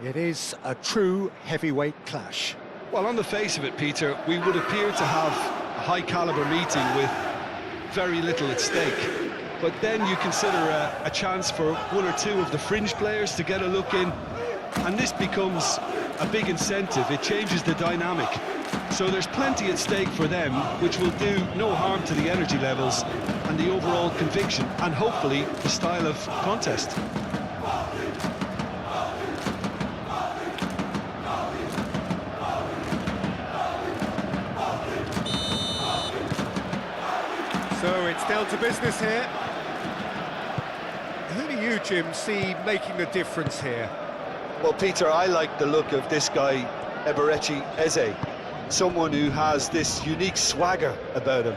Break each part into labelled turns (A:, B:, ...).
A: It is a true heavyweight clash.
B: Well, on the face of it, Peter, we would appear to have a high-caliber meeting with very little at stake. But then you consider a chance for one or two of the fringe players to get a look in, and this becomes a big incentive. It changes the dynamic. So there's plenty at stake for them, which will do no harm to the energy levels and the overall conviction, and hopefully the style of contest.
A: So it's down to business here. Who do you, Jim, see making the difference here?
B: Well, Peter, I like the look of this guy, Eberechi Eze, someone who has this unique swagger about him.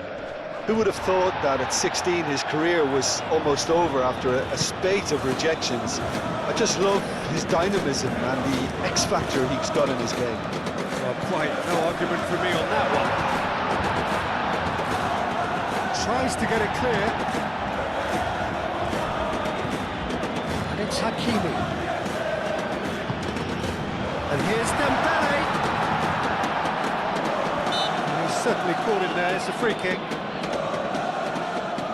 B: Who would have thought that at 16 his career was almost over after a spate of rejections? I just love his dynamism and the X-factor he's got in his game.
A: Well, quite no argument for me on that one. Tries to get it clear. And it's Hakimi. And here's Dembele. And he's certainly caught him there. It's a free kick.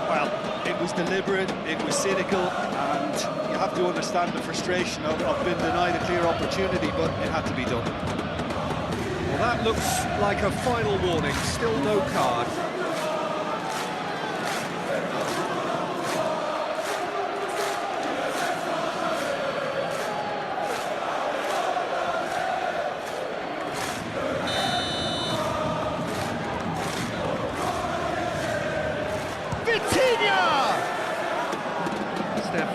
B: Well, it was deliberate, it was cynical, and you have to understand the frustration of being denied a clear opportunity, but it had to be done.
A: Well, that looks like a final warning. Still no card.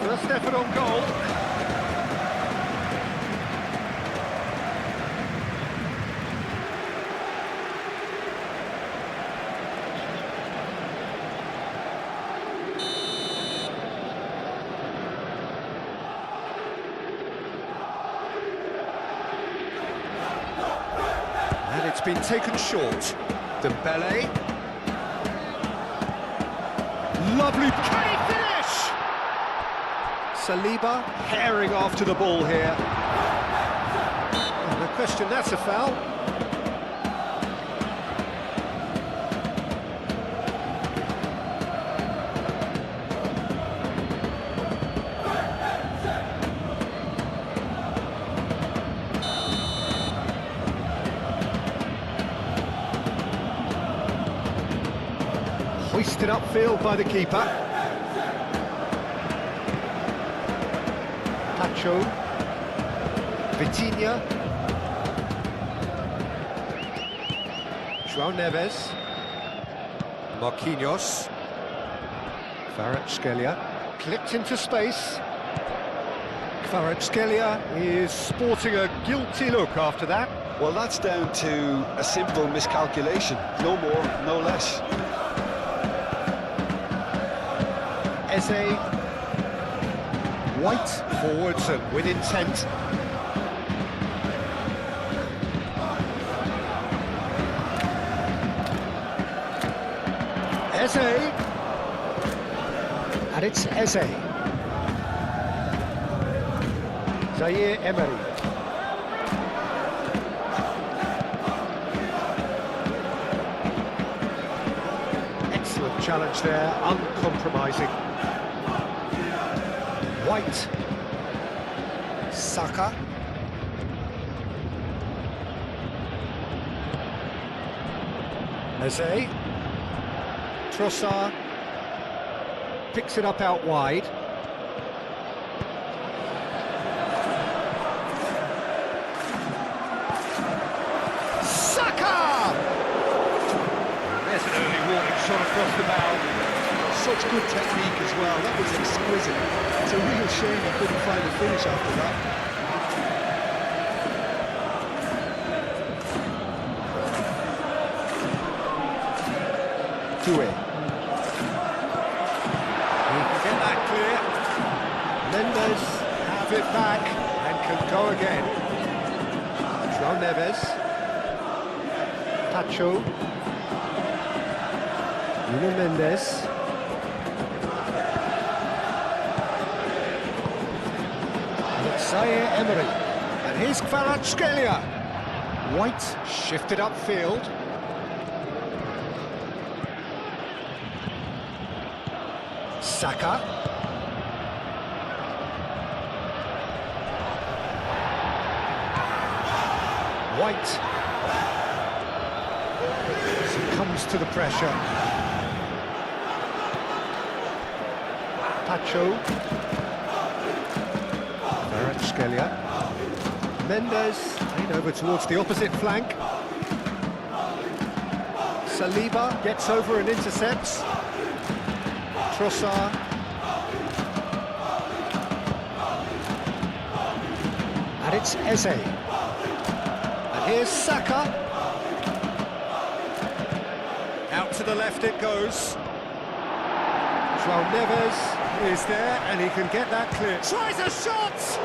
A: First effort on goal. And it's been taken short. Dembele. Lovely. Can he finish? Saliba herring after the ball here. No question, that's a foul. Hoisted upfield by the keeper. Pacho, Vitinha, João Neves, Marquinhos, Kvaratskhelia, clipped into space. Kvaratskhelia is sporting a guilty look after that.
B: Well, that's down to a simple miscalculation, no more, no less.
A: Eze, White forwards and with intent. Eze. And it's Eze. Zaire Emery. Excellent challenge there, uncompromising. White, Saka, Eze, Trossard, picks it up out wide. Saka! There's an early warning shot across the bow.
B: Such good technique as well, that was exquisite. It's a real shame he couldn't find a finish after that.
A: Due. He can get that clear. Mendes have it back and can go again. João Neves. Pacho. Nuno Mendes. Zaire Emery, and Here's Kvaratskhelia. White shifted upfield. Saka. White succumbs to the pressure. Pacho. Kvaratskhelia. Mendes played over towards the opposite flank. Saliba gets over and intercepts. Trossard. And it's Eze. And here's Saka. Out to the left it goes. João Neves is there and he can get that clear. Tries a shot!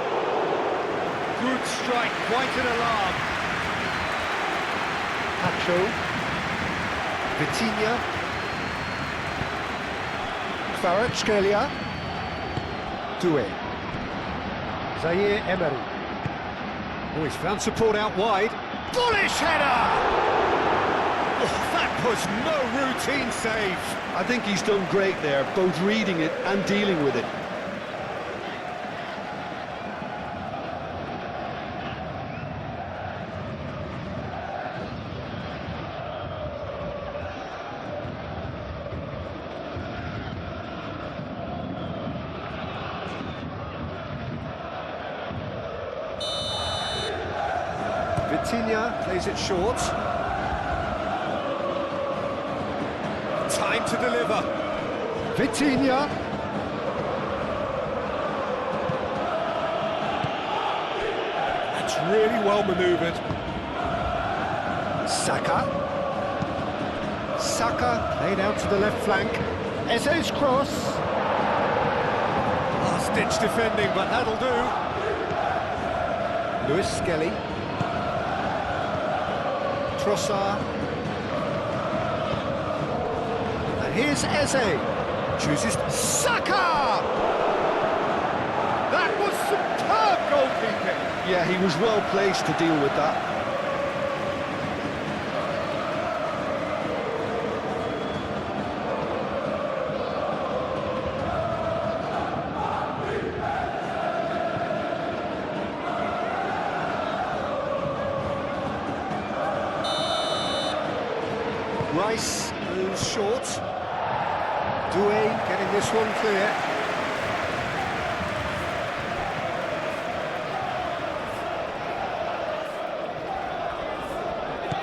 A: Good strike, quite an alarm. Pacho. Vitinha. Kvaratskhelia. Doué. Zaire Emery. Oh, he's found support out wide. Bullish header! Oh, that was no routine save.
B: I think he's done great there, both reading it and dealing with it.
A: Vitinha plays it short. Time to deliver. Vitinha. That's really well manoeuvred. Saka. Saka played out to the left flank. Eze's cross. Last-ditch defending, but that'll do. Lewis Skelly. Trossard. And here's Eze. Chooses Saka! That was superb goalkeeping.
B: Yeah, he was well placed to deal with that.
A: Rice moves short. Doué getting this one clear.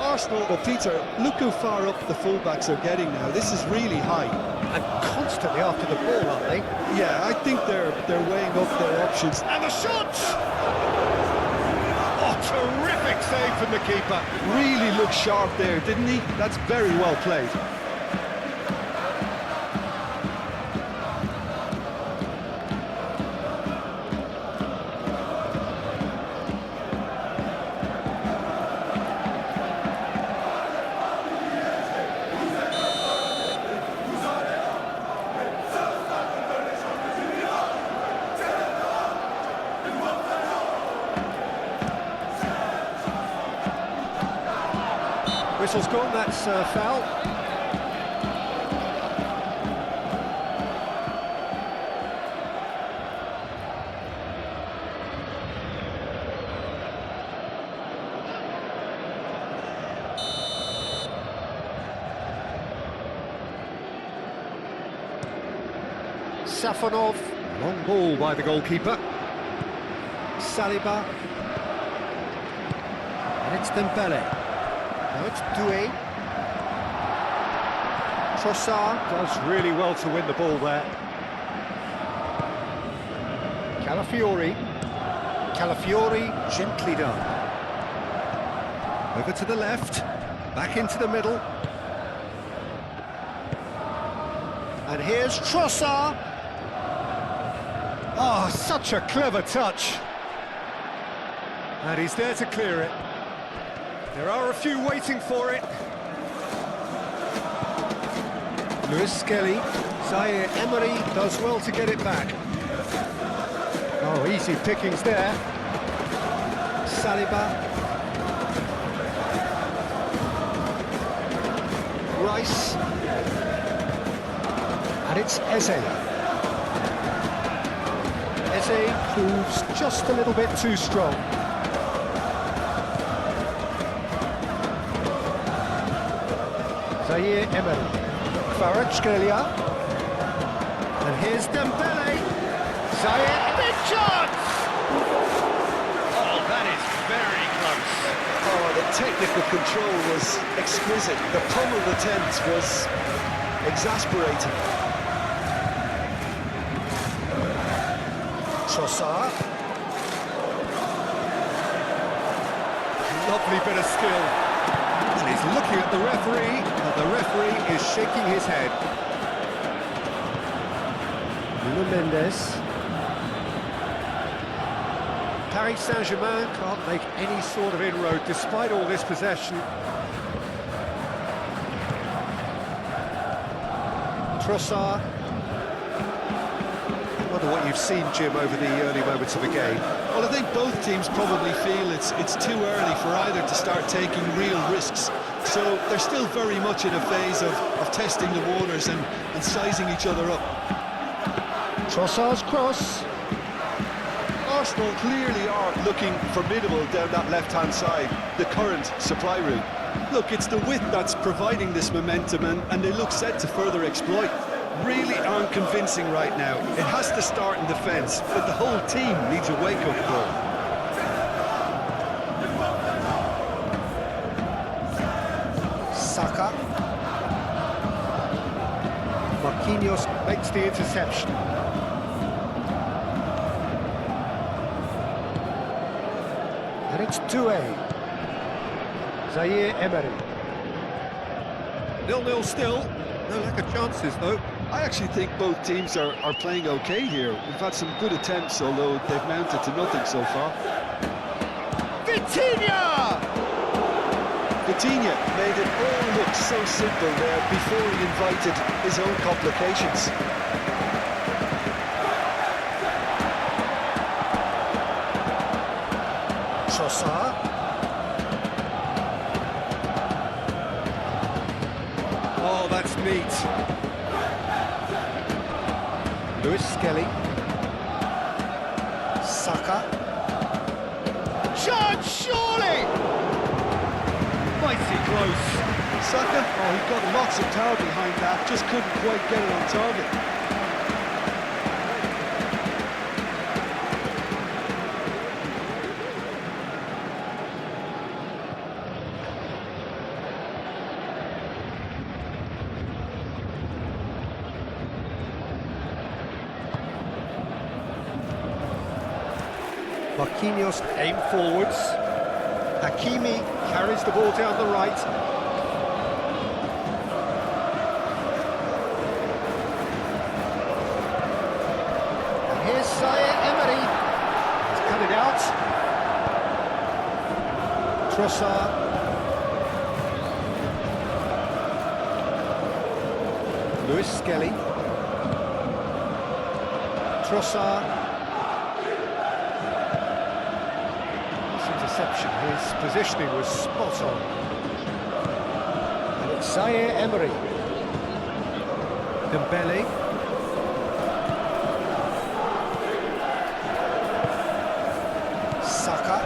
B: Arsenal, well, Peter, look how far up the fullbacks are getting now. This is really high.
A: And constantly after the ball, aren't they?
B: Yeah, I think they're weighing up their options.
A: And the shot! Oh, terrific save from the keeper.
B: Really looked sharp there, didn't he? That's very well played.
A: Whistle's gone, that's foul. Safonov, long ball by the goalkeeper. Saliba. And it's Dembele. Now it's Doué. Trossard does really well to win the ball there. Calafiori. Calafiori, gently done. Over to the left, back into the middle. And here's Trossard. Oh, such a clever touch. And he's there to clear it. There are a few waiting for it. Lewis Skelly. Zaire Emery does well to get it back. Oh, easy pickings there. Saliba. Rice. And it's Eze. Eze proves just a little bit too strong. Zaire Emery. Kvaratskhelia. And here's Dembele. Zaire, big chance! Oh, that is very close.
B: Oh, the technical control was exquisite. The pummeled attempt was exasperating.
A: Trossard. Lovely bit of skill. And he's looking at the referee, and the referee is shaking his head. Nuno Mendes. Paris Saint-Germain can't make any sort of inroad despite all this possession. Trossard. I wonder what you've seen, Jim, over the early moments of the game.
B: Well, I think both teams probably feel it's too early for either to start taking real risks. So they're still very much in a phase of testing the waters and sizing each other up.
A: Trossard's cross.
B: Arsenal clearly are looking formidable down that left-hand side, the current supply route. Look, it's the width that's providing this momentum, and they look set to further exploit. Really aren't convincing right now. It has to start in defence, but the whole team needs a wake-up call.
A: Saka. Marquinhos makes the interception. And it's 2-A. Zaire Emery. 0-0 still. No lack of chances, though.
B: I actually think both teams are playing okay here. We've had some good attempts, although they've mounted to nothing so far.
A: Vitinha!
B: Vitinha made it all look so simple there before he invited his own complications.
A: Trossard. Oh, that's neat. Lewis Skelly. Saka. Chance, surely! Mighty close.
B: Saka, oh, he got lots of power behind that, just couldn't quite get it on target.
A: Marquinhos aim forwards. Hakimi carries the ball down the right. And here's Zaire Emery. He's cut it out. Trossard. Lewis Skelly. Trossard. Interception, his positioning was spot on. And it's Zaire Emery. Dembele. Saka.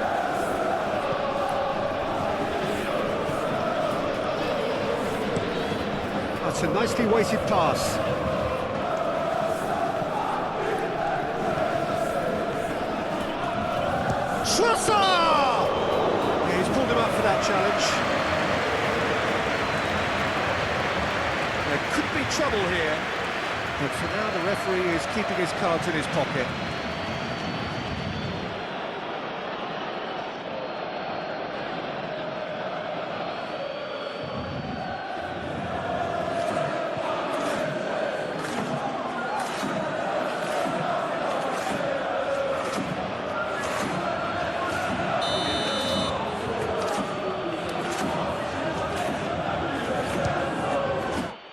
A: That's a nicely weighted pass. Trossard! Yeah, he's pulled him up for that challenge. There could be trouble here, but for now the referee is keeping his cards in his pocket.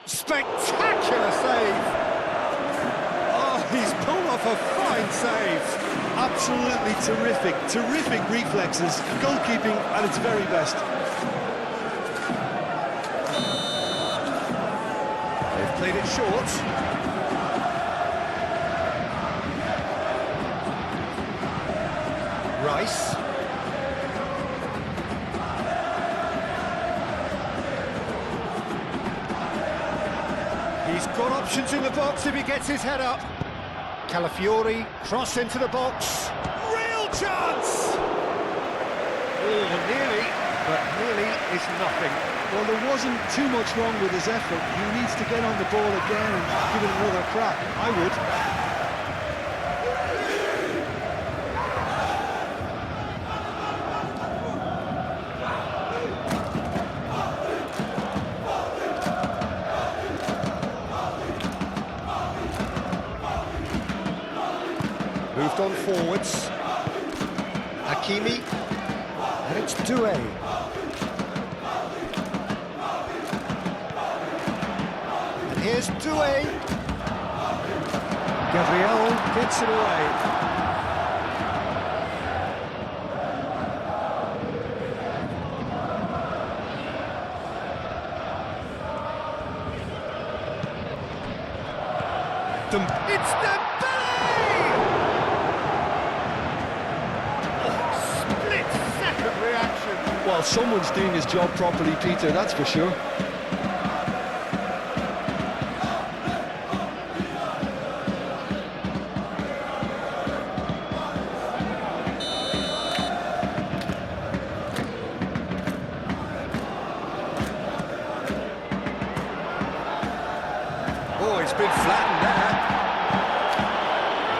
A: Spectacular save! Oh, he's pulled off a fine save.
B: Absolutely terrific, terrific reflexes, goalkeeping at its very best.
A: They've played it short. Rice. He's got options in the box if he gets his head up. Calafiori, cross into the box. Real chance! Oh, nearly, but nearly is nothing.
B: Well, there wasn't too much wrong with his effort. He needs to get on the ball again and give it another crack. I would.
A: Moved on forwards. Hakimi. And it's Doué. And here's Doué. Gabriel gets it away. It's Dembele! Split-second reaction.
B: Well, someone's doing his job properly, Peter, that's for sure.
A: Oh, it's been flattened there.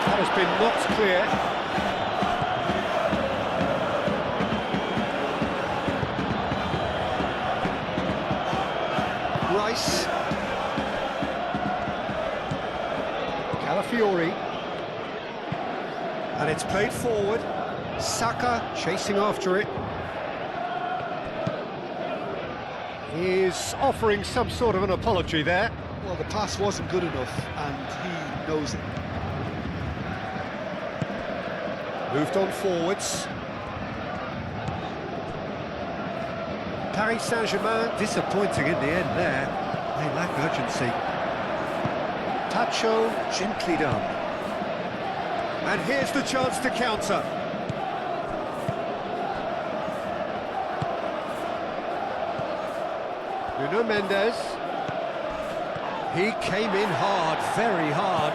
A: That has been knocked clear. Rice. Calafiori. And it's played forward. Saka chasing after it. He's offering some sort of an apology there.
B: Well, the pass wasn't good enough, and he knows it.
A: Moved on forwards. Paris Saint-Germain disappointing in the end there. They lack urgency. Tacho gently done. And here's the chance to counter. Nuno Mendes. He came in hard, very hard.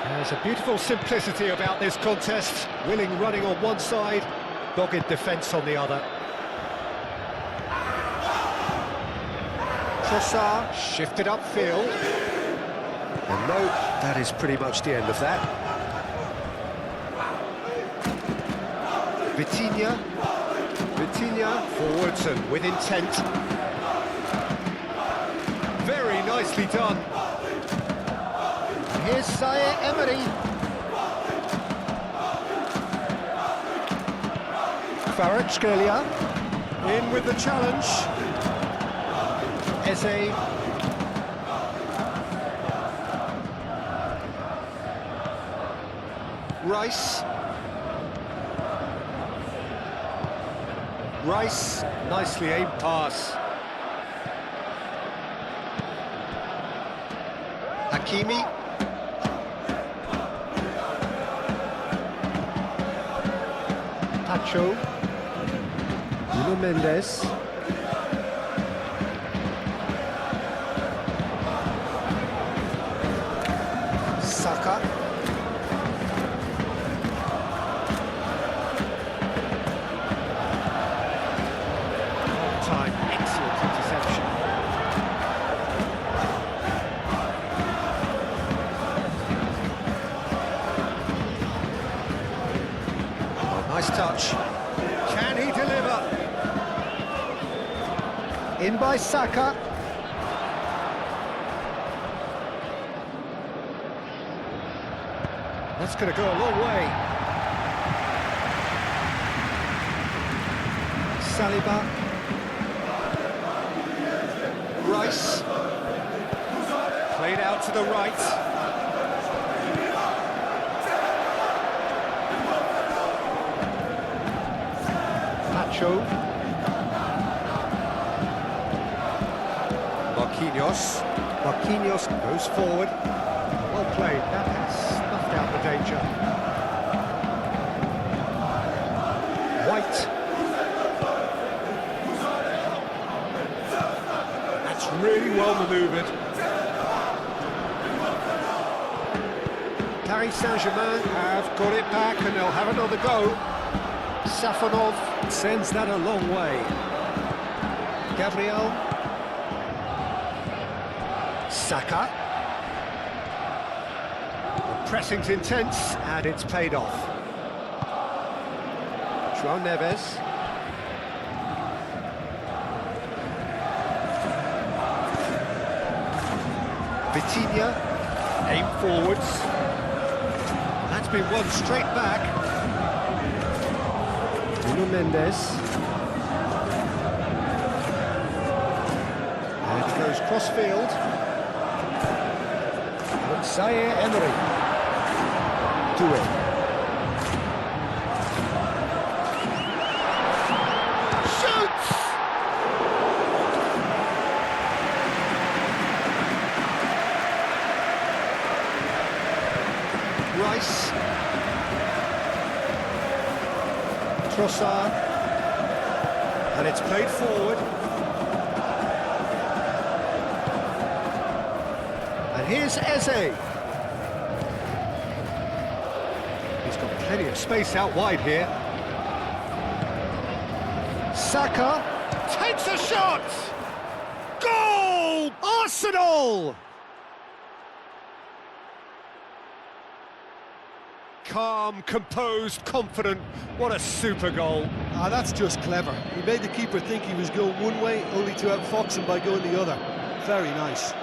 A: There's a beautiful simplicity about this contest. Willing running on one side, dogged defence on the other. Trossard shifted upfield. And no, that is pretty much the end of that. Vitinha forwards and with intent. Very nicely done. Here's Zaire Emery. Kvaratskhelia in with the challenge. Eze. Rice, nicely aimed pass. Hakimi. Tacho. Nuno Mendes. Saka. Time, excellent interception. Nice touch. Can he deliver? In by Saka. That's going to go a long way. Saliba. Rice. Played out to the right. Sancho. Marquinhos goes forward. Well played, that has snuffed out the danger. White. That's really well manoeuvred. Paris Saint-Germain have got it back and they'll have another go. Safonov sends that a long way. Gabriel. Saka. The pressing's intense and it's paid off. João Neves. Vitinha. Aim forwards. That's been won straight back. Nuno Mendes. And it goes cross-field. Zaire Emery. Do it. Shoots! Rice. Trossard. And it's played forward. And here's Eze. He's got plenty of space out wide here. Saka takes a shot! Goal! Arsenal! Calm, composed, confident. What a super goal.
C: Ah, that's just clever. He made the keeper think he was going one way, only to outfox him by going the other. Very nice.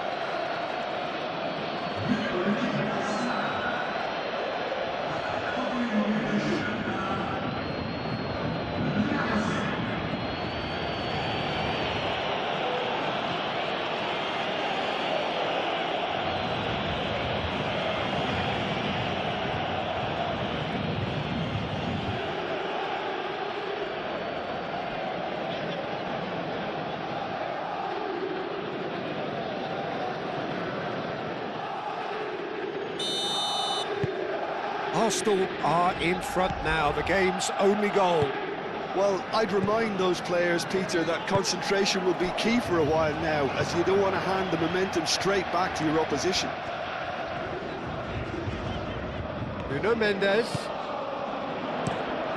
A: Arsenal are in front now, the game's only goal.
B: Well, I'd remind those players, Peter, that concentration will be key for a while now, as you don't want to hand the momentum straight back to your opposition.
A: Nuno Mendes.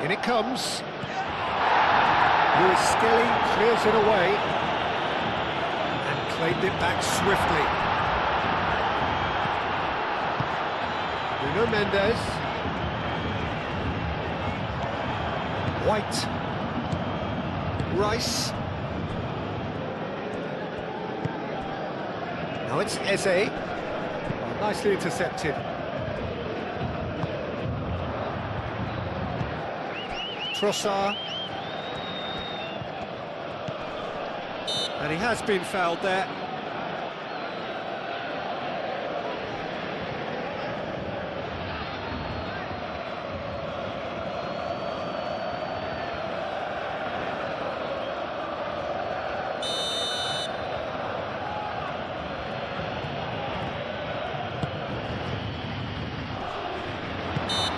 A: In it comes. Luis Skelly clears it away and claimed it back swiftly. Nuno Mendes. White. Rice. Now it's Eze. Oh, nicely intercepted. Trossard. And he has been fouled there.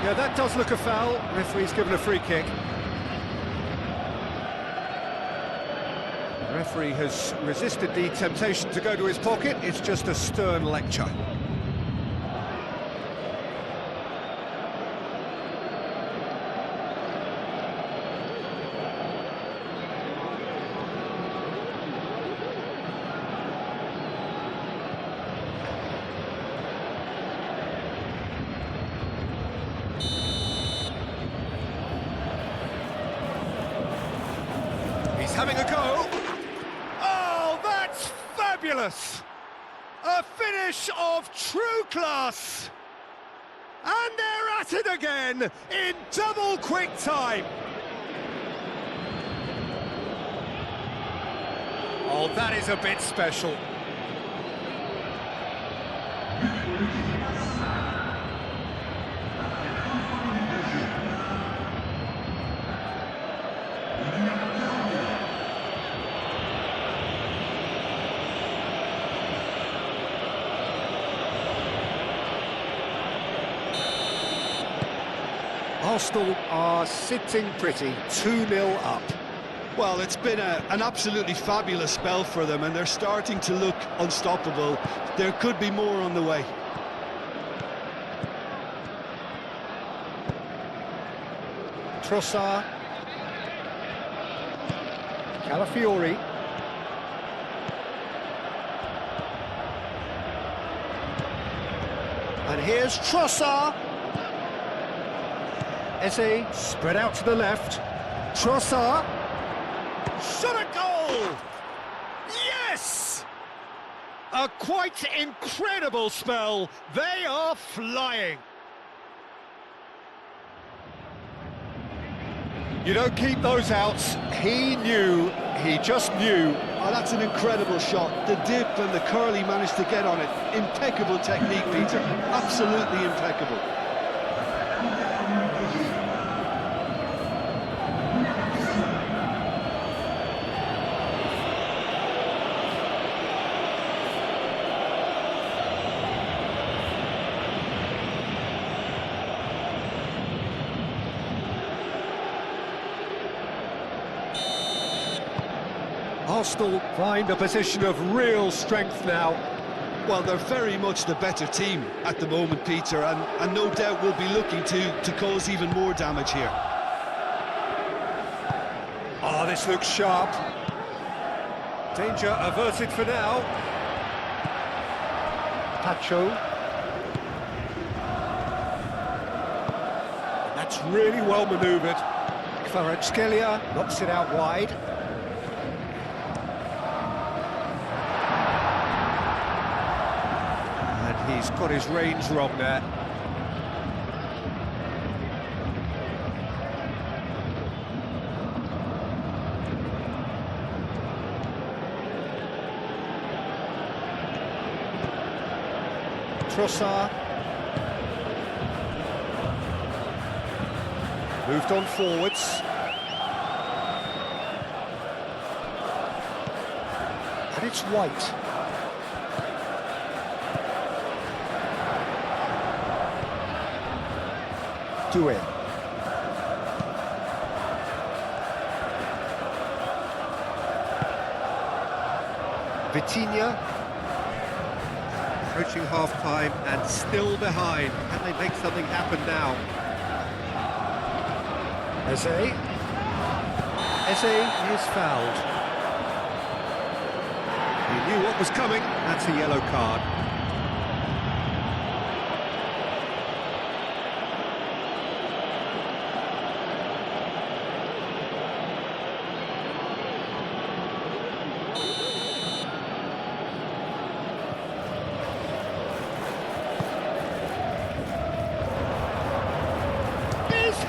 A: Yeah, that does look a foul. Referee's given a free kick. The referee has resisted the temptation to go to his pocket. It's just a stern lecture. Having a go. Oh, that's fabulous! A finish of true class! And they're at it again in double quick time. Oh, that is a bit special. Arsenal are sitting pretty, 2-0 up.
B: Well, it's been an absolutely fabulous spell for them, and they're starting to look unstoppable. There could be more on the way.
A: Trossard. Calafiori. And here's Trossard. Eze spread out to the left. Trossard. Shot a goal! Yes! A quite incredible spell. They are flying. You don't keep those outs. He knew, he just knew.
B: Oh, that's an incredible shot. The dip and the curl he managed to get on it. Impeccable technique, Peter. Absolutely impeccable.
A: Arsenal find a position of real strength now.
B: Well, they're very much the better team at the moment, Peter, and no doubt will be looking to cause even more damage here.
A: Oh, this looks sharp. Danger averted for now. Pacho. That's really well manoeuvred. Kvaratskhelia knocks it out wide. He's got his range wrong there. Trossard. Moved on forwards. And it's White. Doué. Vitinha. Approaching half-time and still behind. Can they make something happen now? Eze. Eze is fouled. He knew what was coming. That's a yellow card.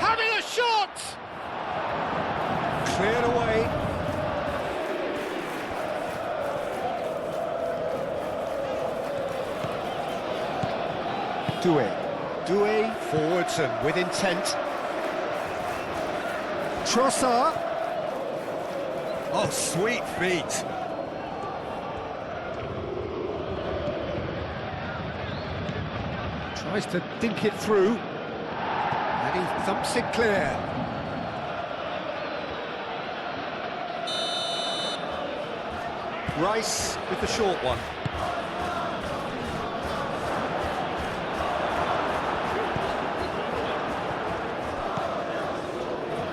A: Having a shot! Cleared away. Doué forwards and with intent. Trossard. Oh, sweet feet. Tries to dink it through. And he thumps it clear. Rice with the short one.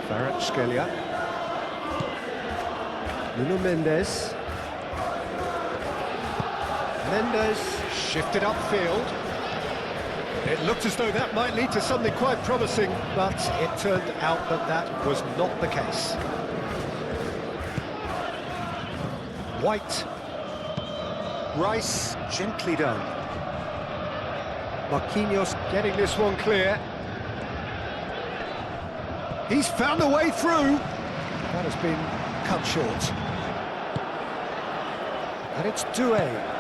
A: Kvaratskhelia. Nuno Mendes. Mendes shifted upfield. It looked as though that might lead to something quite promising, but it turned out that that was not the case. White. Rice, gently done. Marquinhos getting this one clear. He's found a way through. That has been cut short. And it's Doué.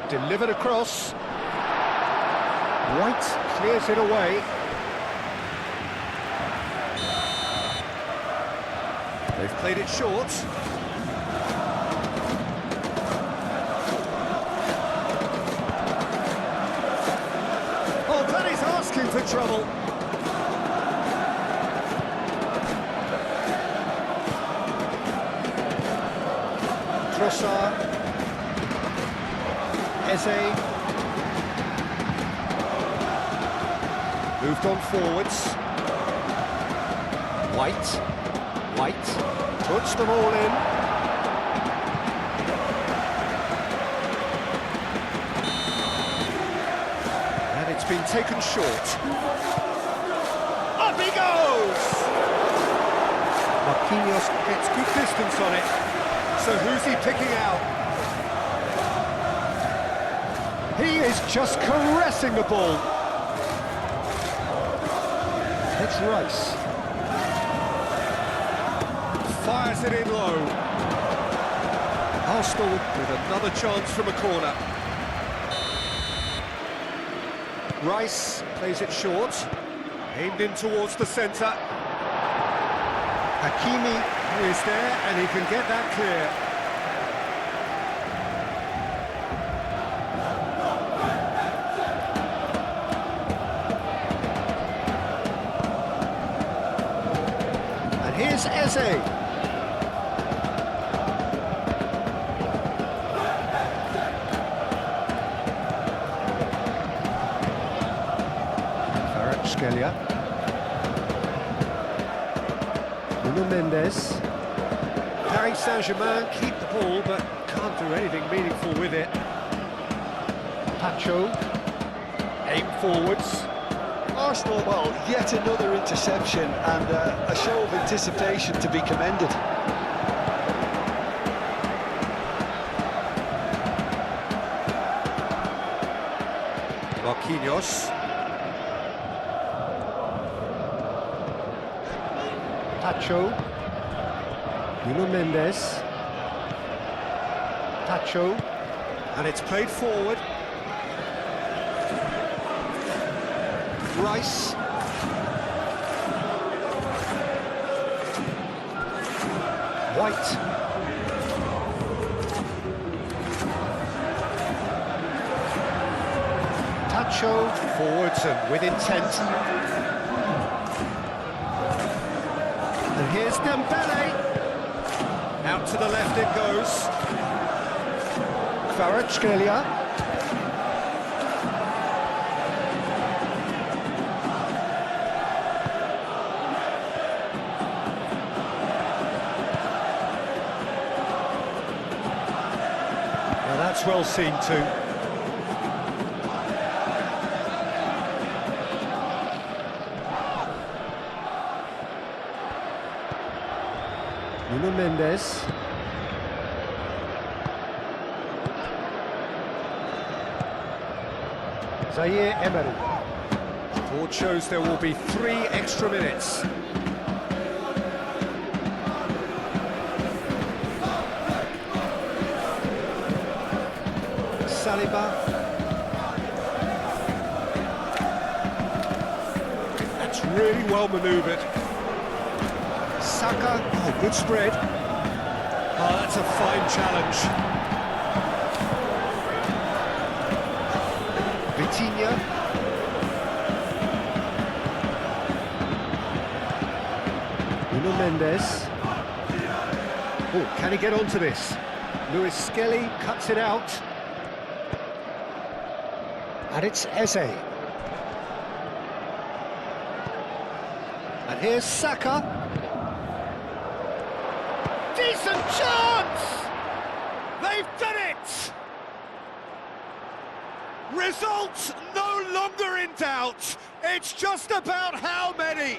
A: Delivered across. White clears it away. They've played it short. Trossard. Eze. Moved on forwards. White. Puts them all in. And it's been taken short. Up he goes! Marquinhos gets good distance on it. So who's he picking out? He is just caressing the ball. It's Rice. Fires it in low. Arsenal with another chance from a corner. Rice plays it short. Aimed in towards the centre. Hakimi is there and he can get that clear. And here's Eze. Scalia. Nuno Mendes. Paris Saint-Germain keep the ball but can't do anything meaningful with it. Pacho. Aim forwards.
C: Arsenal, well, yet another interception and a show of anticipation to be commended.
A: Marquinhos. Pacho. Nuno Mendes. Pacho. And it's played forward. Rice. White. Pacho. Forwards and with intent. And here's Dembele. Out to the left it goes. Kvaratskhelia. Now that's well seen too. Nuno Mendes. Zaire Emery. Board shows there will be 3 extra minutes. Saliba. That's really well manoeuvred. Saka, oh, good spread. Oh, that's a fine challenge. Vitinha. Nuno Mendes. Oh, can he get onto this? Lewis Skelly cuts it out. And it's Eze. And here's Saka. Decent chance! They've done it! Results no longer in doubt. It's just about how many.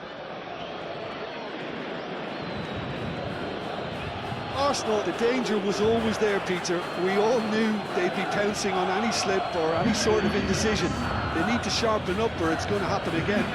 C: Arsenal, the danger was always there, Peter. We all knew they'd be pouncing on any slip or any sort of indecision. They need to sharpen up or it's going to happen again.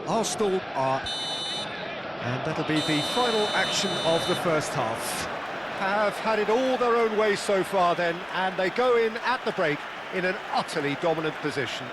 A: Arsenal are, and that'll be the final action of the first half. have had it all their own way so far then, and they go in at the break in an utterly dominant position.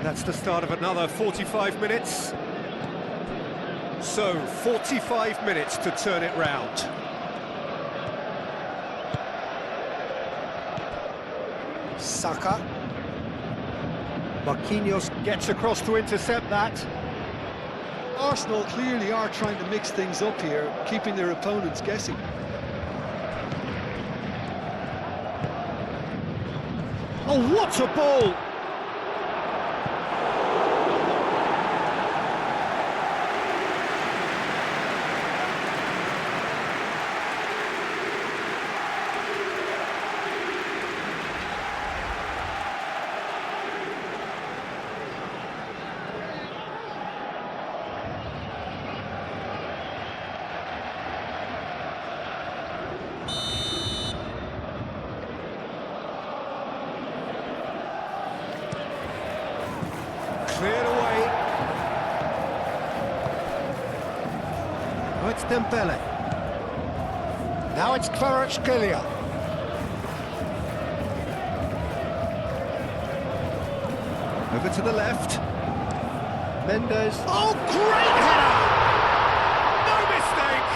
A: That's the start of another 45 minutes. So, 45 minutes to turn it round. Saka. Marquinhos gets across to intercept that.
C: Arsenal clearly are trying to mix things up here, keeping their opponents guessing.
A: Oh, what a ball! Cleared away. Now it's Dembele. Now it's Kvaratskhelia. Over to the left. Mendes. Oh, great header! No mistake!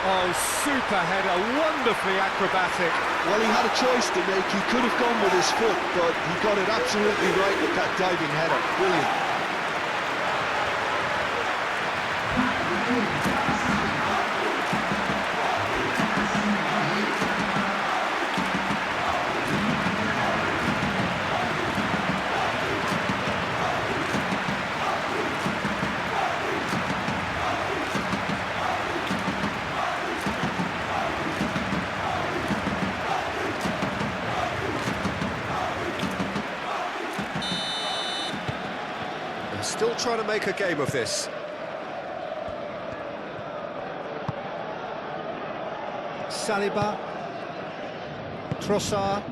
A: Oh, super header, wonderfully acrobatic.
C: Well, he had a choice to make. He could have gone with his foot, but he got it absolutely right with that diving header. Brilliant.
A: Still trying to make a game of this. Saliba. Trossard.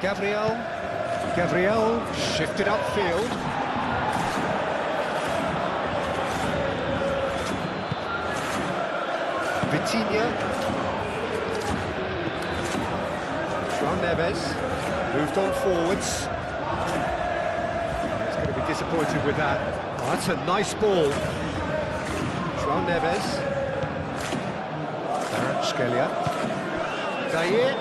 A: Gabriel. Gabriel shifted upfield. Vitinha. João Neves moved on forwards. He's going to be disappointed with that. Oh, that's a nice ball. João Neves. Kvaratskhelia. Zaire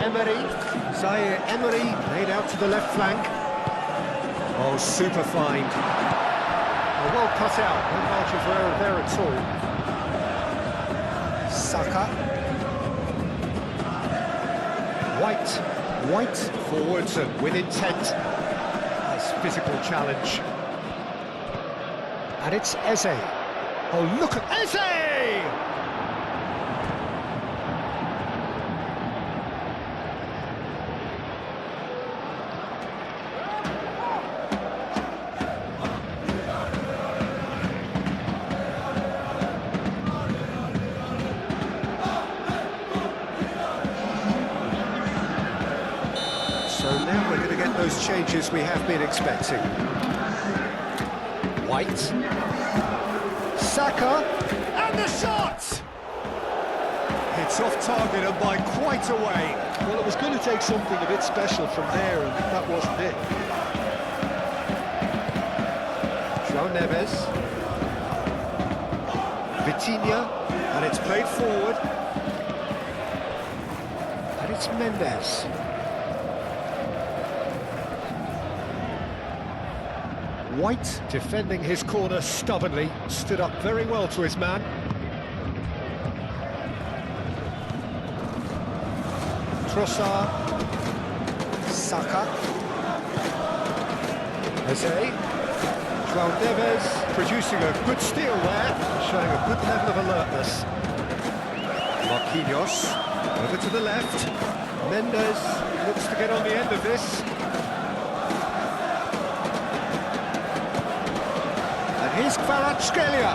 A: Emery laid out to the left flank. Oh, super fine. Oh, well cut out, no margin for error there at all. Saka. White forwards and with intent. Nice physical challenge. And it's Eze. Oh, look at Eze! So now we're going to get those changes we have been expecting. White. Saka. And the shot! It's off target and by quite a way.
C: Well, it was going to take something a bit special from there, and that wasn't it.
A: João Neves. Vitinha. And it's played forward. And it's Mendes. White defending his corner stubbornly, stood up very well to his man. Trossard. Saka. Eze. João Neves producing a good steal there, showing a good level of alertness. Marquinhos over to the left. Mendes looks to get on the end of this. Here's Kvaratskhelia.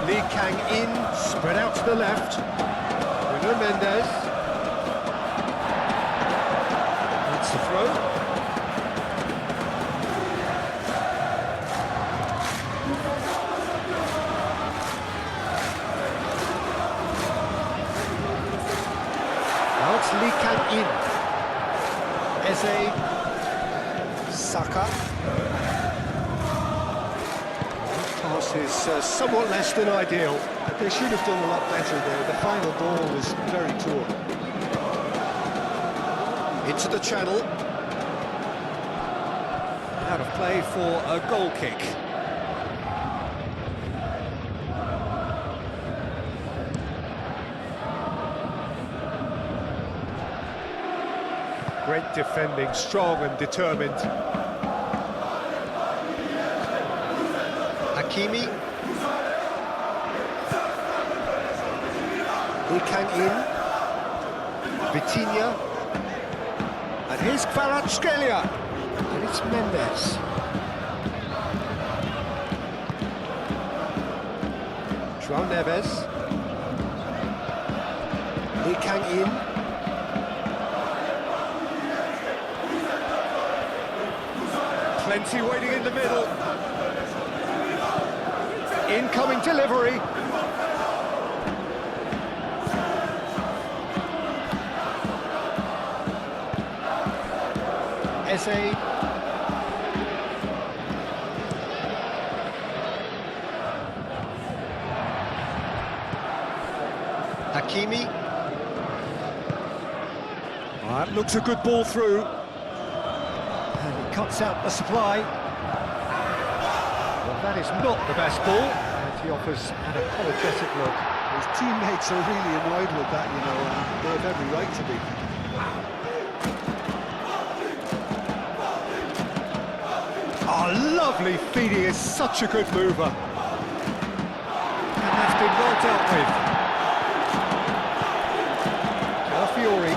A: Lee Kang in, spread out to the left. Bruno Mendes. That's the throw. Now it's Lee Kang in. Eze. Saka. Pass is somewhat less than ideal.
C: They should have done a lot better there. The final ball was very poor.
A: Into the channel. Out of play for a goal kick. Great defending, strong and determined. Hakimi. Lee Kang in. Vitinha. And here's Kvaratskhelia. And it's Mendes. João Neves. Lee Kang in. Plenty waiting in the middle. Incoming delivery. Eze. Hakimi. That looks a good ball through. And he cuts out the supply. Well, that is not the best ball. And he offers an apologetic look.
C: His teammates are really annoyed with that, you know, and they have every right to be.
A: Oh, lovely feed, he is such a good mover. And that's been well dealt with. Fiori.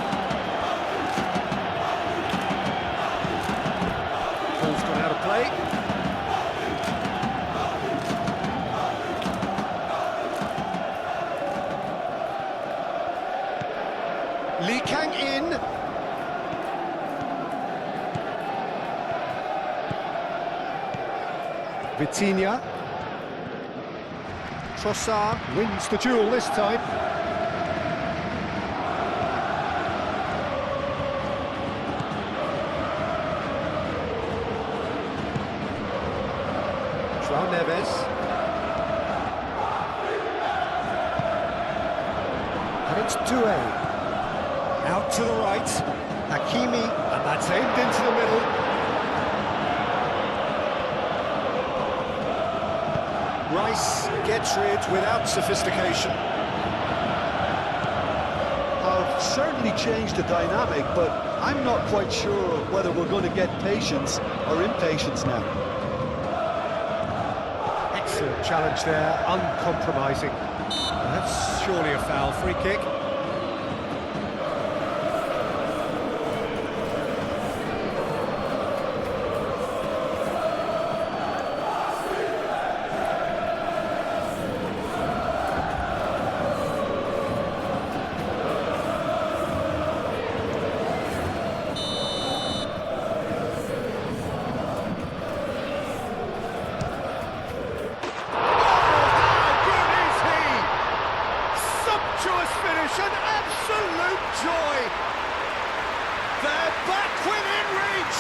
A: Ball's gone out of play. Lee Kang in. Vitinha. Trossard wins the duel this time. João Neves. And it's Doué. Out to the right. Hakimi. And that's aimed into the middle. Rice gets rid without sophistication.
C: Have certainly changed the dynamic, but I'm not quite sure whether we're going to get patience or impatience now.
A: Excellent challenge there, uncompromising. That's surely a foul. Free kick. Finish, an absolute joy. They're back within reach.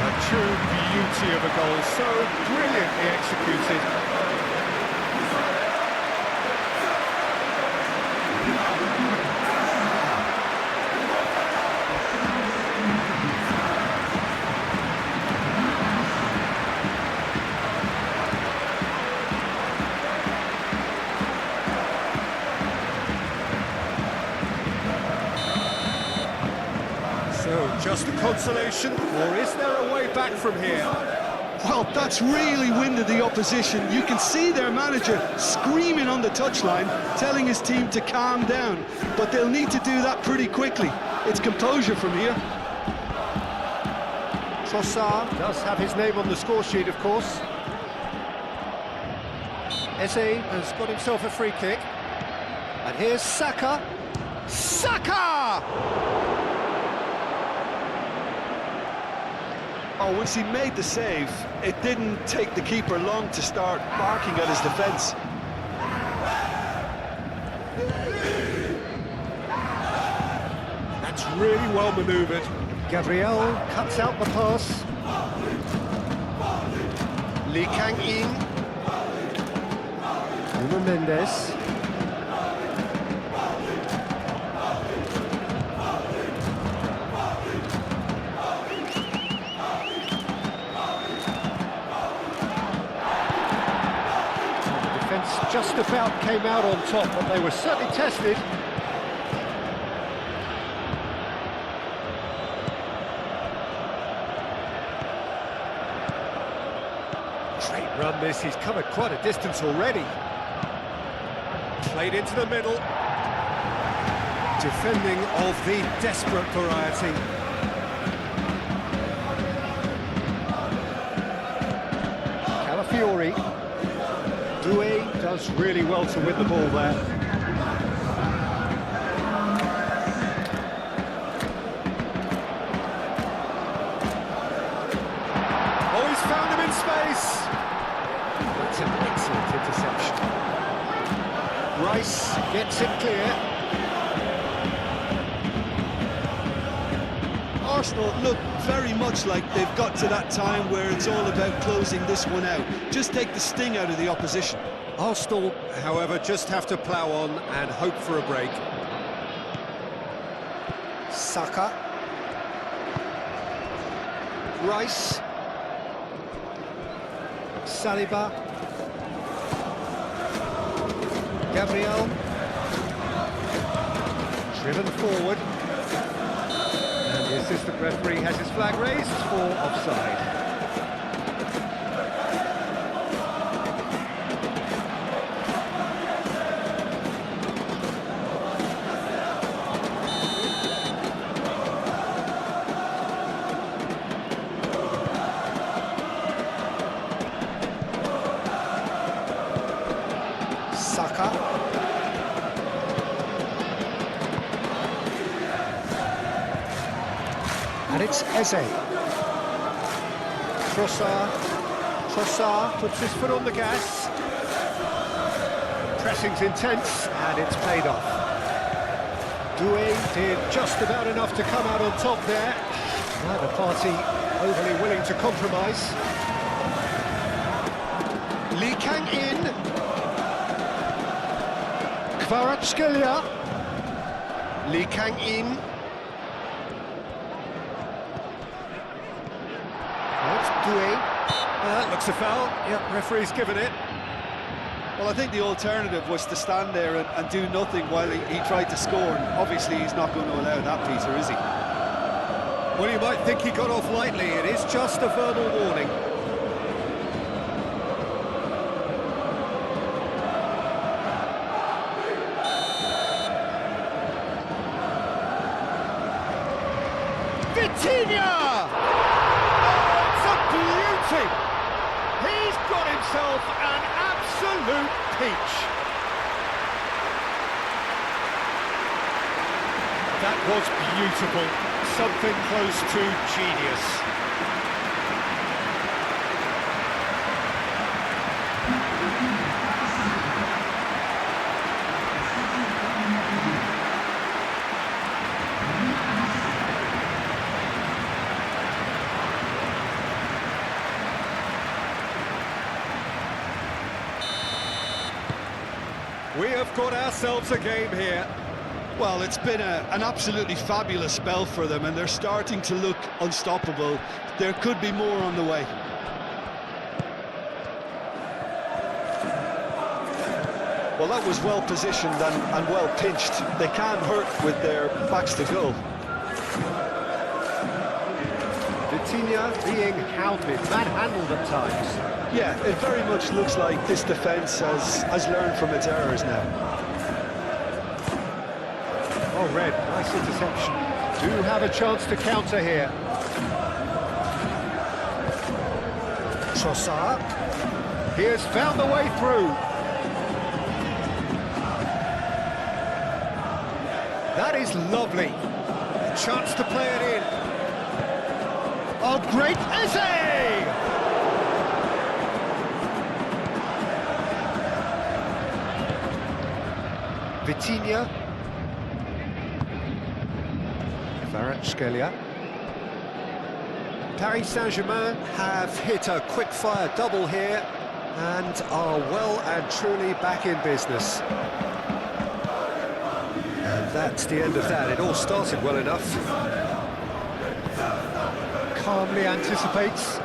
A: A true beauty of a goal, so brilliantly executed. So, just a consolation, or is there a way back from here?
C: Well, that's really winded the opposition. You can see their manager screaming on the touchline, telling his team to calm down. But they'll need to do that pretty quickly. It's composure from here.
A: Trossard does have his name on the score sheet, of course. Eze has got himself a free kick. And here's Saka. Saka!
C: Oh, once he made the save, it didn't take the keeper long to start barking at his defence.
A: That's really well manoeuvred. Gabriel cuts out the pass. Lee Kang-in. Nuno Mendes. Just about came out on top, but they were certainly tested. Great run this, he's covered quite a distance already. Played into the middle. Defending of the desperate variety. Calafiori. Doué does really well to win the ball there. Oh, he's found him in space! That's an excellent interception. Rice gets it clear.
C: Arsenal look very much like they've got to that time where it's all about closing this one out. Just take the sting out of the opposition.
A: Arsenal, however, just have to plough on and hope for a break. Saka. Rice. Saliba. Gabriel. Driven forward. And the assistant referee has his flag raised for offside. Saka. And it's Eze. Trossard. Trossard puts his foot on the gas. Pressing's intense, and it's paid off. Doué did just about enough to come out on top there. Neither party overly willing to compromise. Lee Kang-in. Kvaratskhelia. Lee Kang-in. That's Doué. Looks a foul. Yep, referee's given it.
C: Well, I think the alternative was to stand there and do nothing while he tried to score. And obviously, he's not going to allow that, Peter, is he?
A: Well, you might think he got off lightly. It is just a verbal warning. Vitinha! Oh, it's a beauty! He's got himself an absolute peach. That was beautiful. Something close to genius. We have got ourselves a game here.
C: Well, it's been an absolutely fabulous spell for them, and they're starting to look unstoppable. There could be more on the way. Well, that was well positioned and well pinched. They can't hurt with their backs to goal.
A: Vitinha being hounded, manhandled at times.
C: Yeah, it very much looks like this defence has learned from its errors now.
A: Oh, Red, nice interception. Do have a chance to counter here. Trossard. He has found the way through. That is lovely. A chance to play it in. Oh, great essay! Vitinha. Kvaratskhelia. Paris Saint-Germain have hit a quick-fire double here and are well and truly back in business. And that's the end of that. It all started well enough. Calmly anticipates.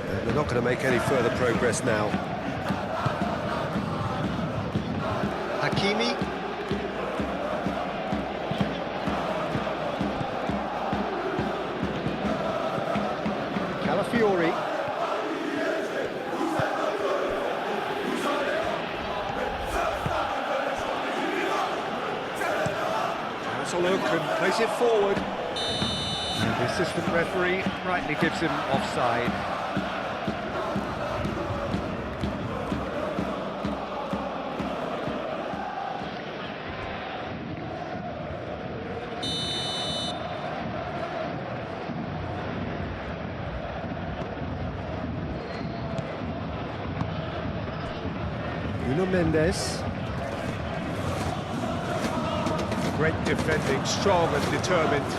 A: And they're not going to make any further progress now. Hakimi. Calafiori. Has a look and plays it forward. And the assistant referee rightly gives him offside. Nuno Mendes. Great defending, strong and determined.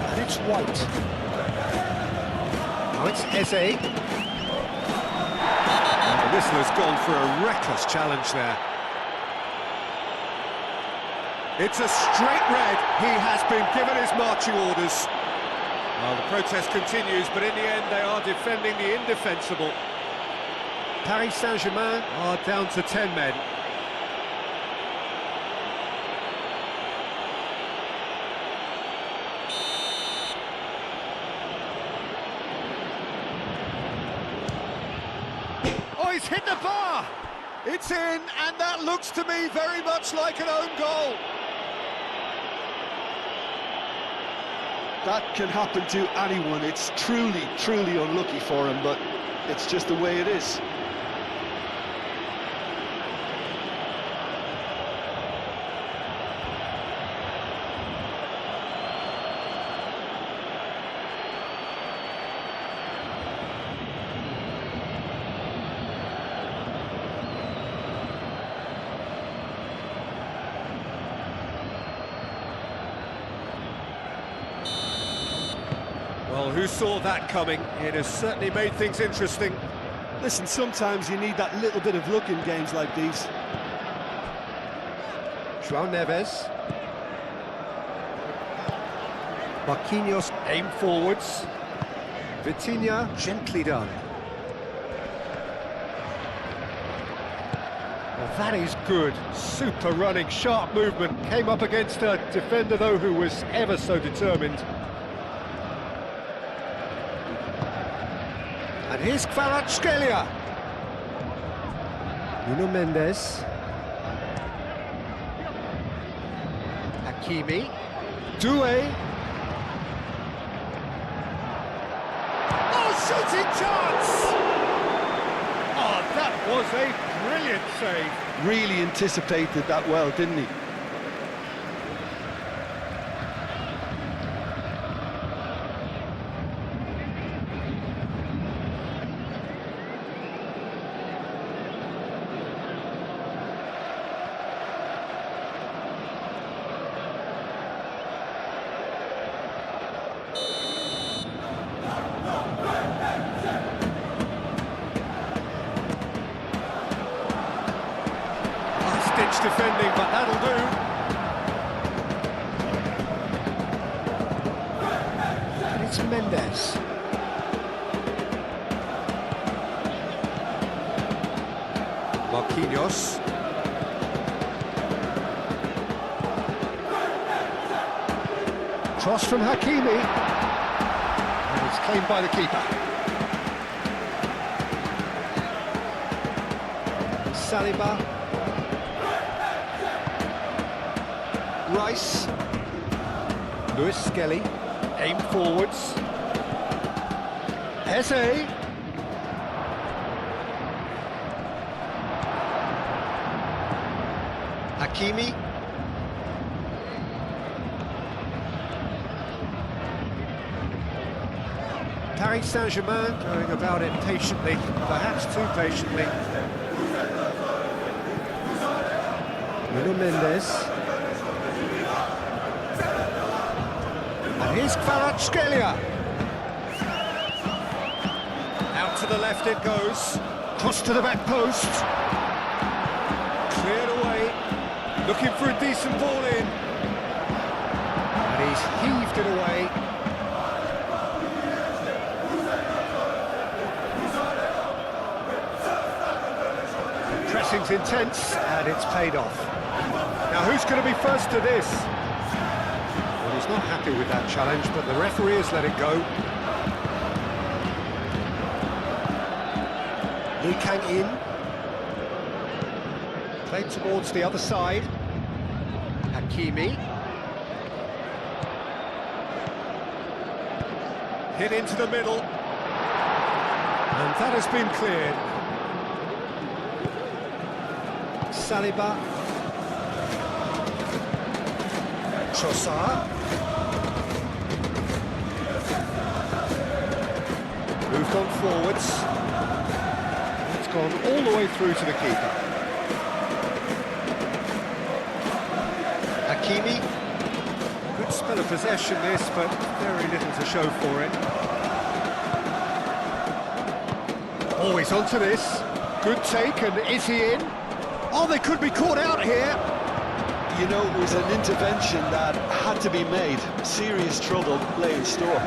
A: And it's White. Now it's Eze. And the whistle has gone for a reckless challenge there. It's a straight red. He has been given his marching orders. Well, the protest continues, but in the end they are defending the indefensible. Paris Saint-Germain are down to 10 men. Oh, he's hit the bar! It's in, and that looks to me very much like an own goal.
C: That can happen to anyone. It's truly, truly unlucky for him, but it's just the way it is.
A: who saw that coming? It has certainly made things interesting.
C: Listen, sometimes you need that little bit of luck in games like these.
A: João Neves. Marquinhos aim forwards. Vitinha, gently done. Well, that is good. Super running, sharp movement. Came up against a defender, though, who was ever so determined. And here's Kvaratskhelia. Nuno Mendes. Hakimi. Doué. Oh, shooting chance! Oh, that was a brilliant save.
C: Really anticipated that well, didn't he?
A: Ditch defending, but that'll do. And it's Mendes. Marquinhos. Cross from Hakimi. And it's claimed by the keeper. Saliba. Rice. Lewis Skelly. Aim forwards. Eze. Hakimi. Paris Saint-Germain going about it patiently, perhaps too patiently. Nuno Mendes. Here's Kvaratskhelia. Out to the left it goes. Cross to the back post. Cleared away. Looking for a decent ball in. And he's heaved it away. The pressing's intense and it's paid off. Now who's going to be first to this? He's not happy with that challenge, but the referee has let it go. Lee Kang in. Played towards the other side. Hakimi. Hit into the middle. And that has been cleared. Saliba. Trossard. Moved on forwards. It's gone all the way through to the keeper. Hakimi. Good spell of possession this, but very little to show for it. Oh, he's onto this. Good take, and is he in? Oh, they could be caught out here.
C: You know, it was an intervention that had to be made. Serious trouble lay in store.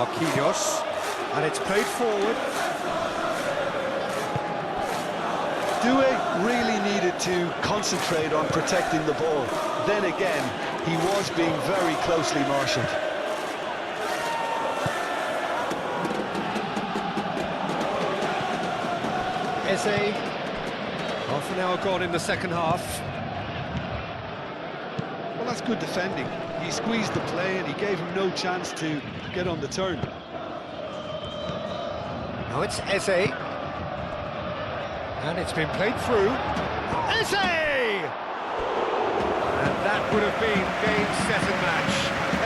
A: Marquinhos, and it's played forward.
C: Doué really needed to concentrate on protecting the ball. Then again, he was being very closely marshalled.
A: Eze, half an hour gone in the second half.
C: Well, that's good defending. He squeezed the play and he gave him no chance to get on the turn.
A: Now it's Eze. And it's been played through. Eze! And that would have been game, set and match.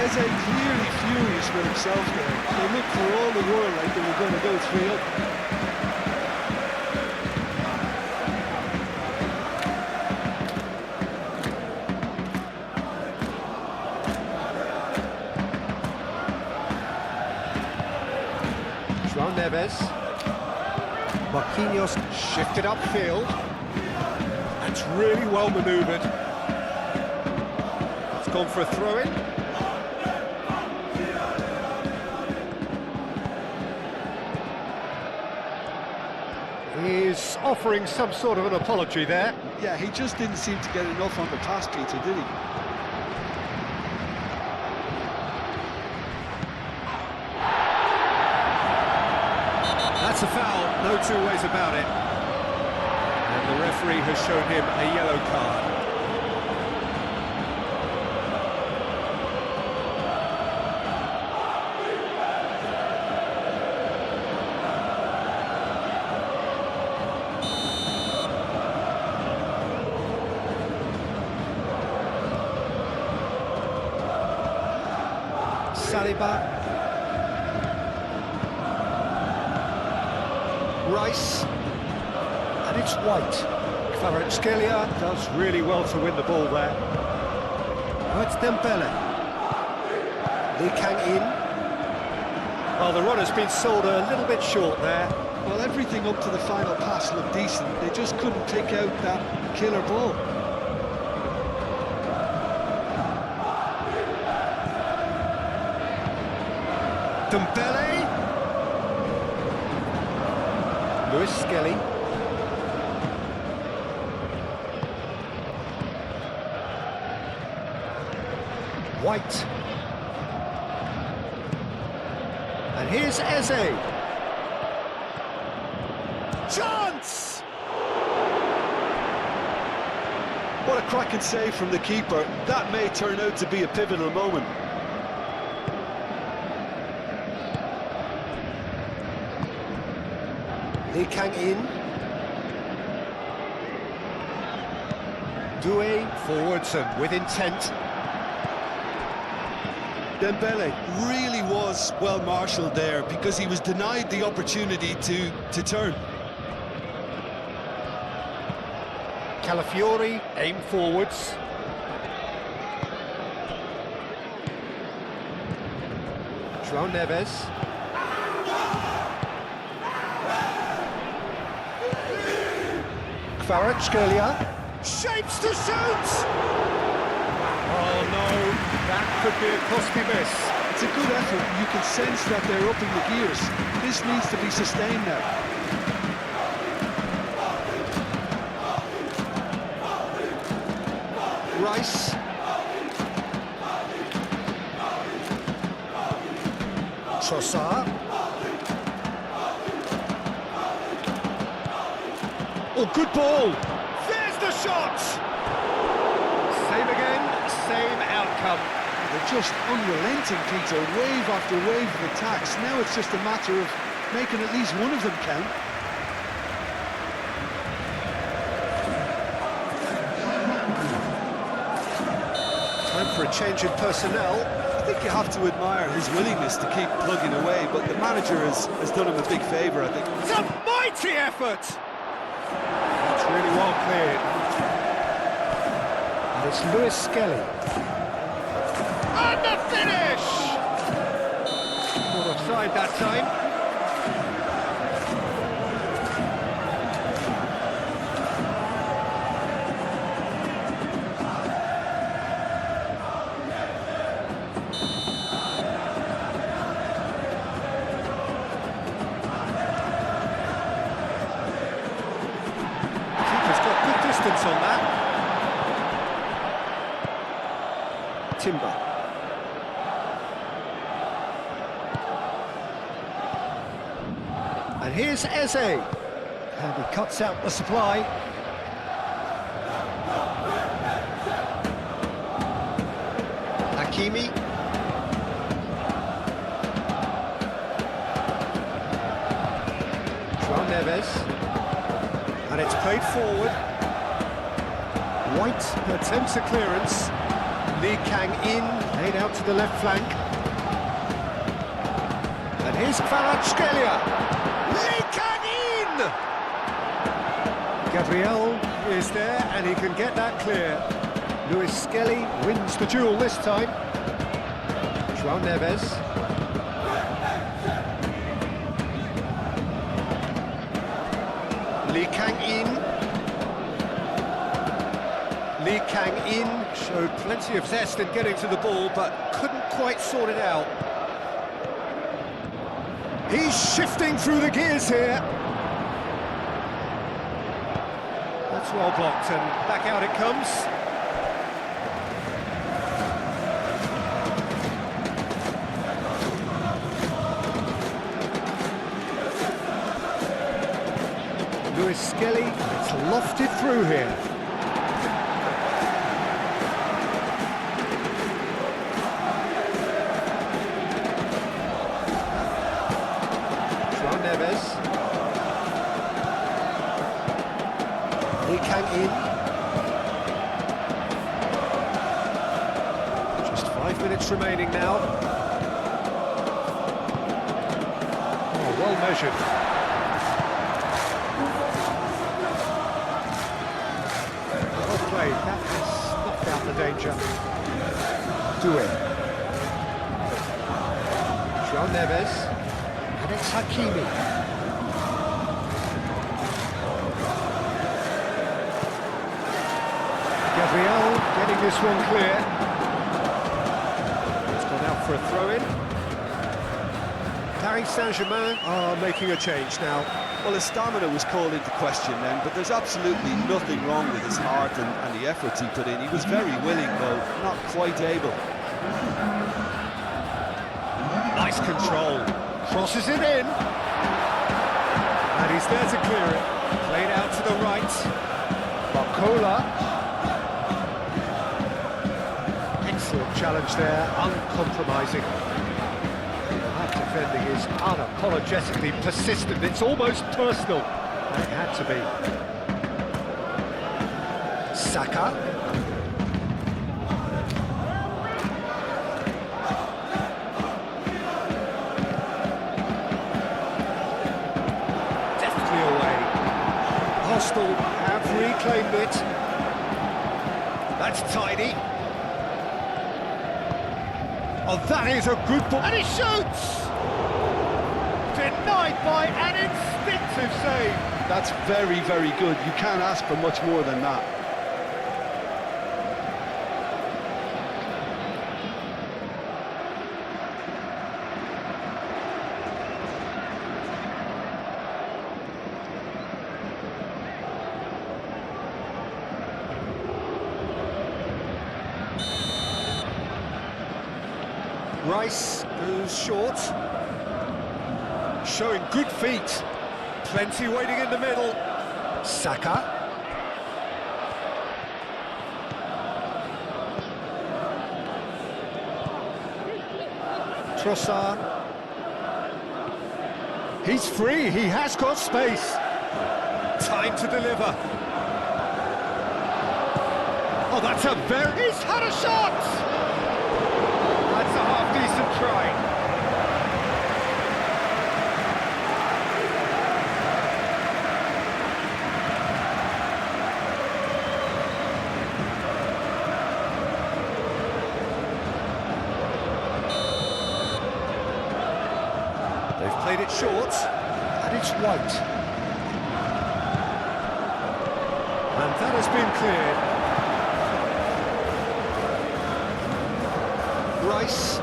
C: Eze clearly furious with himself there. They looked for all the world like they were going to go 3-up.
A: Neves. Marquinhos shifted upfield. That's really well manoeuvred. It's gone for a throw-in. He's offering some sort of an apology there.
C: Yeah, he just didn't seem to get enough on the pass, Peter, did he?
A: That's a foul, no two ways about it. And the referee has shown him a yellow card. Saliba. Rice, and it's White. Kvaratskhelia does really well to win the ball there. Oh, it's Dembele. Lee Kang in. Well, the run has been sold a little bit short there.
C: Well, everything up to the final pass looked decent. They just couldn't pick out that killer ball.
A: Dembele. Lewis Skelly. White. And here's Eze. Chance!
C: What a cracking save from the keeper. That may turn out to be a pivotal moment.
A: Lee Kang in. Doué forwards and with intent.
C: Dembele really was well marshalled there because he was denied the opportunity to turn.
A: Calafiori aim forwards. João Neves. Kvaratskhelia shapes to shoot! Oh no, that could be a costly miss.
C: It's a good effort. You can sense that they're upping the gears. This needs to be sustained now.
A: Rice. Trossard. Oh, good ball! There's the shot! Same again, same outcome.
C: They're just unrelenting, Peter. Wave after wave of attacks. Now it's just a matter of making at least one of them count.
A: Time for a change in personnel.
C: I think you have to admire his willingness to keep plugging away, but the manager has done him a big favour, I think.
A: It's a mighty effort! It's really well cleared. And it's Lewis Skelly. And the finish! Not offside that time. On that. Timber. And here's Eze. And he cuts out the supply. Hakimi. João Neves. And it's played forward. White attempts a clearance. Lee Kang in, laid out to the left flank. And here's Kvaratskhelia. Lee Kang in! Gabriel is there and he can get that clear. Lewis Skelly wins the duel this time. João Neves. Lee Kang-in. Lee Kang-in showed plenty of zest in getting to the ball, but couldn't quite sort it out. He's shifting through the gears here. That's well blocked, and back out it comes. Lewis Skelly, it's lofted through here. Neves. Lee Kang-in. Just 5 minutes remaining now. Oh, well measured. Well played. That has snuffed out the danger. Doué. João Neves. And it's Hakimi. Gabriel getting this one clear. It's gone out for a throw-in. Paris Saint-Germain are making a change now.
C: Well, his stamina was called into question then, but there's absolutely nothing wrong with his heart and the efforts he put in. He was very willing, though not quite able.
A: Nice control. Crosses it in. And he's there to clear it. Played out to the right. Barcola. Excellent challenge there, uncompromising. That defending is unapologetically persistent. It's almost personal. It had to be. Saka. Arsenal have reclaimed it. That's tidy. Oh, that is a good ball. And he shoots! Denied by an instinctive save.
C: That's very, very good. You can't ask for much more than that.
A: Rice goes short, showing good feet, plenty waiting in the middle. Saka. Trossard. He's free, he has got space. Time to deliver. Oh, that's a very... He's had a shot! That's a half-decent try. They've played it short, and it's White. And that has been cleared. Rice.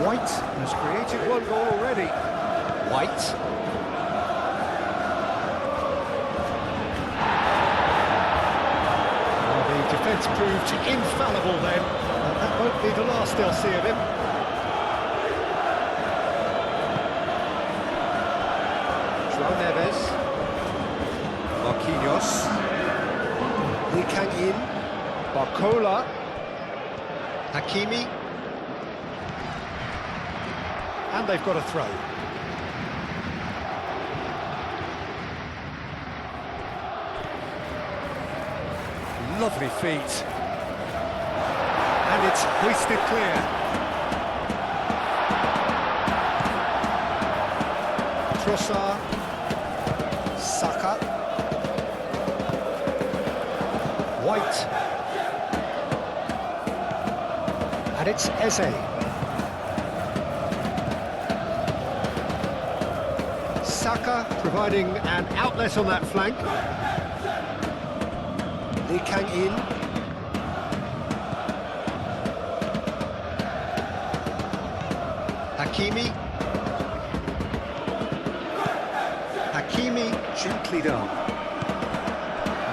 A: White has created one goal already. White. Well, the defence proved infallible then, and that won't be the last they'll see of him. João Neves. Marquinhos. Lee Kang-in. Barcola. Hakimi. And they've got a throw. Lovely feet. And it's hoisted clear. Trossard. Saka. White. And it's Eze. Saka. Saka providing an outlet on that flank. Lee Kang-in. Hakimi. Hakimi gently done.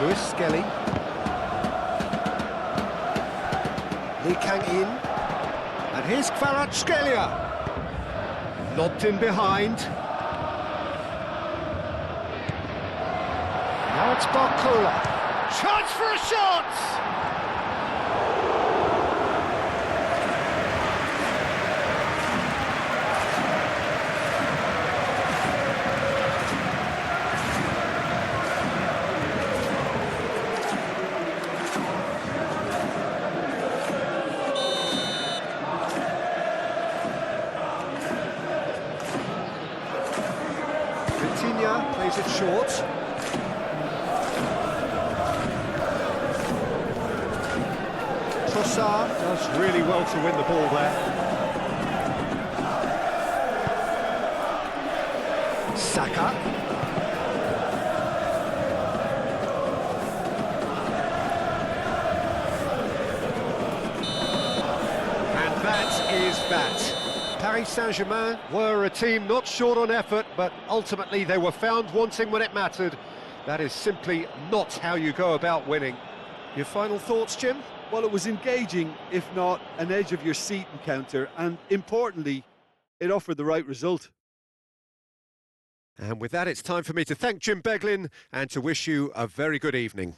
A: Lewis Skelly. Lee Kang-in. And here's Kvaratskhelia. Lobbed in behind. Now it's Barcola. Chance for a shot! Vitinha plays it short. Trossard does really well to win the ball there. Saka. And that is that. Paris Saint-Germain were a team not short on effort, but ultimately they were found wanting when it mattered. That is simply not how you go about winning. Your final thoughts, Jim?
C: Well, it was engaging, if not an edge-of-your-seat encounter, and importantly, it offered the right result.
A: And with that, it's time for me to thank Jim Beglin and to wish you a very good evening.